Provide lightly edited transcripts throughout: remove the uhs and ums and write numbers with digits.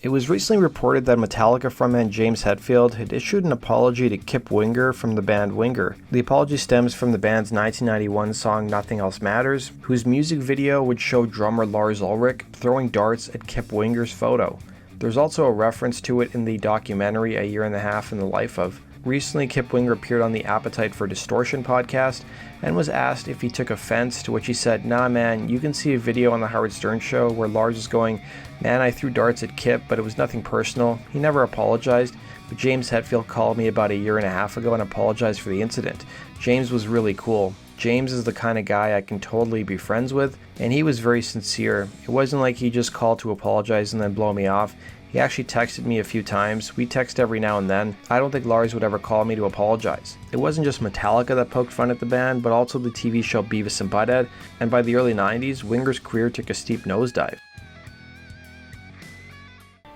It was recently reported that Metallica frontman James Hetfield had issued an apology to Kip Winger from the band Winger. The apology stems from the band's 1991 song Nothing Else Matters, whose music video would show drummer Lars Ulrich throwing darts at Kip Winger's photo. There's also a reference to it in the documentary A Year and a Half in the Life of. Recently, Kip Winger appeared on the Appetite for Distortion podcast and was asked if he took offense, to which he said, "Nah man, you can see a video on the Howard Stern show where Lars is going, 'Man, I threw darts at Kip, but it was nothing personal.' He never apologized, but James Hetfield called me about a year and a half ago and apologized for the incident. James was really cool. James is the kind of guy I can totally be friends with, and he was very sincere. It wasn't like he just called to apologize and then blow me off. He actually texted me a few times. We text every now and then. I don't think Lars would ever call me to apologize." It wasn't just Metallica that poked fun at the band, but also the TV show Beavis and Butthead, and by the early 90s, Winger's career took a steep nosedive.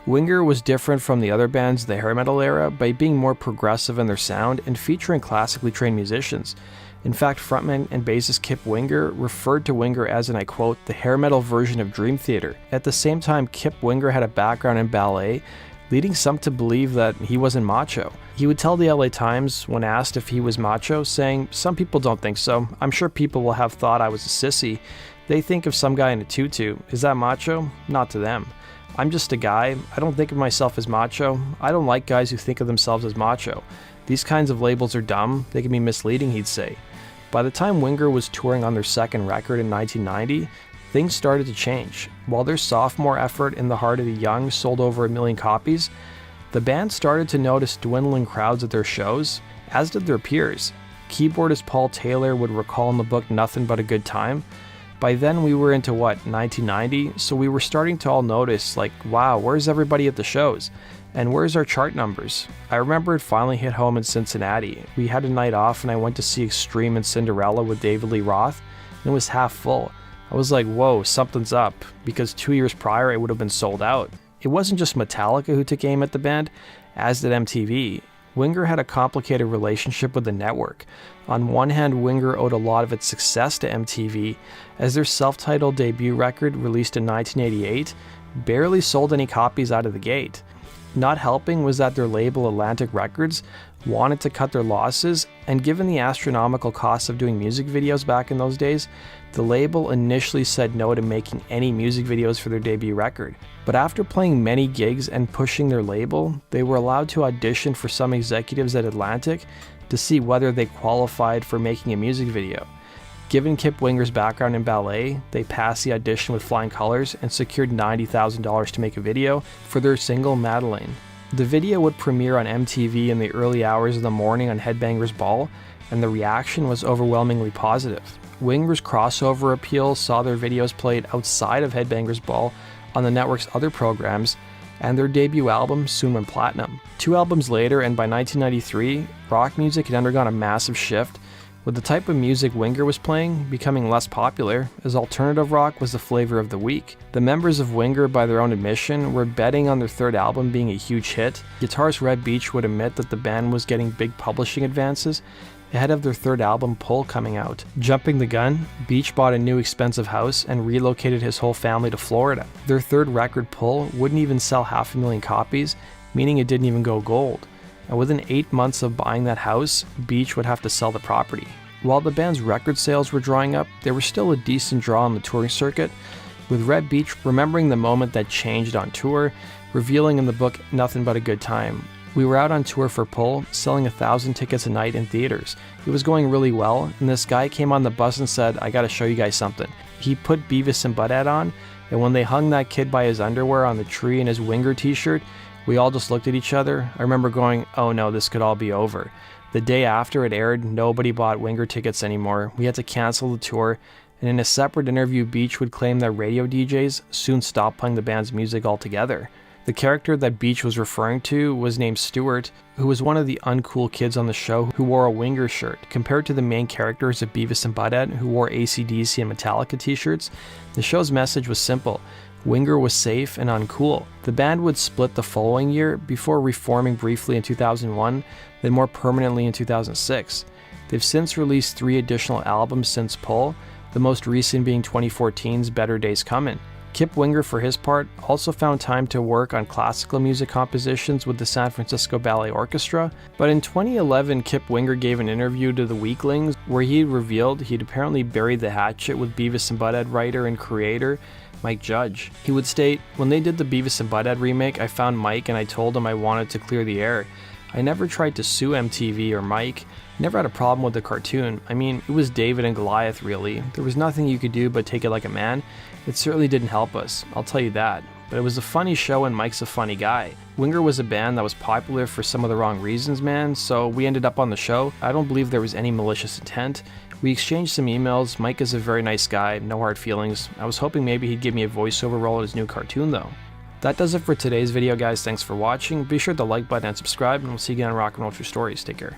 Winger was different from the other bands of the hair metal era by being more progressive in their sound and featuring classically trained musicians. In fact, frontman and bassist Kip Winger referred to Winger as, and I quote, "the hair metal version of Dream Theater." At the same time, Kip Winger had a background in ballet, leading some to believe that he wasn't macho. He would tell the LA Times when asked if he was macho, saying, "Some people don't think so. I'm sure people will have thought I was a sissy. They think of some guy in a tutu. Is that macho? Not to them. I'm just a guy. I don't think of myself as macho. I don't like guys who think of themselves as macho. These kinds of labels are dumb. They can be misleading," he'd say. By the time Winger was touring on their second record in 1990, things started to change. While their sophomore effort, In the Heart of the Young, sold over 1 million copies, the band started to notice dwindling crowds at their shows, as did their peers. Keyboardist Paul Taylor would recall in the book Nothing But a Good Time, "By then we were into 1990, so we were starting to all notice, like, wow, where's everybody at the shows? And where's our chart numbers?" I remember it finally hit home in Cincinnati. We had a night off and I went to see Extreme and Cinderella with David Lee Roth, and it was half full. I was like, whoa, something's up, because 2 years prior it would have been sold out. It wasn't just Metallica who took aim at the band, as did MTV. Winger had a complicated relationship with the network. On one hand, Winger owed a lot of its success to MTV, as their self-titled debut record, released in 1988, barely sold any copies out of the gate. Not helping was that their label, Atlantic Records, wanted to cut their losses, and given the astronomical costs of doing music videos back in those days, the label initially said no to making any music videos for their debut record. But after playing many gigs and pushing their label, they were allowed to audition for some executives at Atlantic to see whether they qualified for making a music video. Given Kip Winger's background in ballet, they passed the audition with flying colors and secured $90,000 to make a video for their single Madeline. The video would premiere on MTV in the early hours of the morning on Headbangers Ball, and the reaction was overwhelmingly positive. Winger's crossover appeal saw their videos played outside of Headbangers Ball on the network's other programs, and their debut album soon went platinum. 2 albums later, and by 1993, rock music had undergone a massive shift, with the type of music Winger was playing becoming less popular, as alternative rock was the flavor of the week. The members of Winger, by their own admission, were betting on their third album being a huge hit. Guitarist Red Beach would admit that the band was getting big publishing advances ahead of their third album, Pull, coming out. Jumping the gun, Beach bought a new expensive house and relocated his whole family to Florida. Their third record, Pull, wouldn't even sell 500,000 copies, meaning it didn't even go gold. And within 8 months of buying that house, Beach would have to sell the property. While the band's record sales were drying up, there was still a decent draw on the touring circuit, with Red Beach remembering the moment that changed on tour, revealing in the book Nothing But a Good Time, "We were out on tour for Pull, selling 1,000 tickets a night in theaters. It was going really well, and this guy came on the bus and said, 'I gotta show you guys something.' He put Beavis and Butthead on, and when they hung that kid by his underwear on the tree in his Winger t-shirt, we all just looked at each other. I remember going, oh no, this could all be over. The day after it aired, nobody bought Winger tickets anymore. We had to cancel the tour, and in a separate interview, Beach would claim that radio DJs soon stopped playing the band's music altogether. The character that Beach was referring to was named Stuart, who was one of the uncool kids on the show who wore a Winger shirt. Compared to the main characters of Beavis and Butthead, who wore AC/DC and Metallica t-shirts, the show's message was simple. Winger was safe and uncool. The band would split the following year before reforming briefly in 2001, then more permanently in 2006. They've since released 3 additional albums since Pull, the most recent being 2014's Better Days Comin'. Kip Winger, for his part, also found time to work on classical music compositions with the San Francisco Ballet Orchestra, but in 2011 Kip Winger gave an interview to The Weaklings where he revealed he'd apparently buried the hatchet with Beavis and Butthead writer and creator Mike Judge. He would state, "When they did the Beavis and Butthead remake, I found Mike and I told him I wanted to clear the air. I never tried to sue MTV or Mike, never had a problem with the cartoon. I mean, it was David and Goliath really. There was nothing you could do but take it like a man. It certainly didn't help us, I'll tell you that. But it was a funny show and Mike's a funny guy. Winger was a band that was popular for some of the wrong reasons, man, so we ended up on the show. I don't believe there was any malicious intent. We exchanged some emails. Mike is a very nice guy, no hard feelings. I was hoping maybe he'd give me a voiceover role in his new cartoon though." That does it for today's video, guys. Thanks for watching. Be sure to like button and subscribe, and we'll see you again on Rock and Roll True Stories. Take care.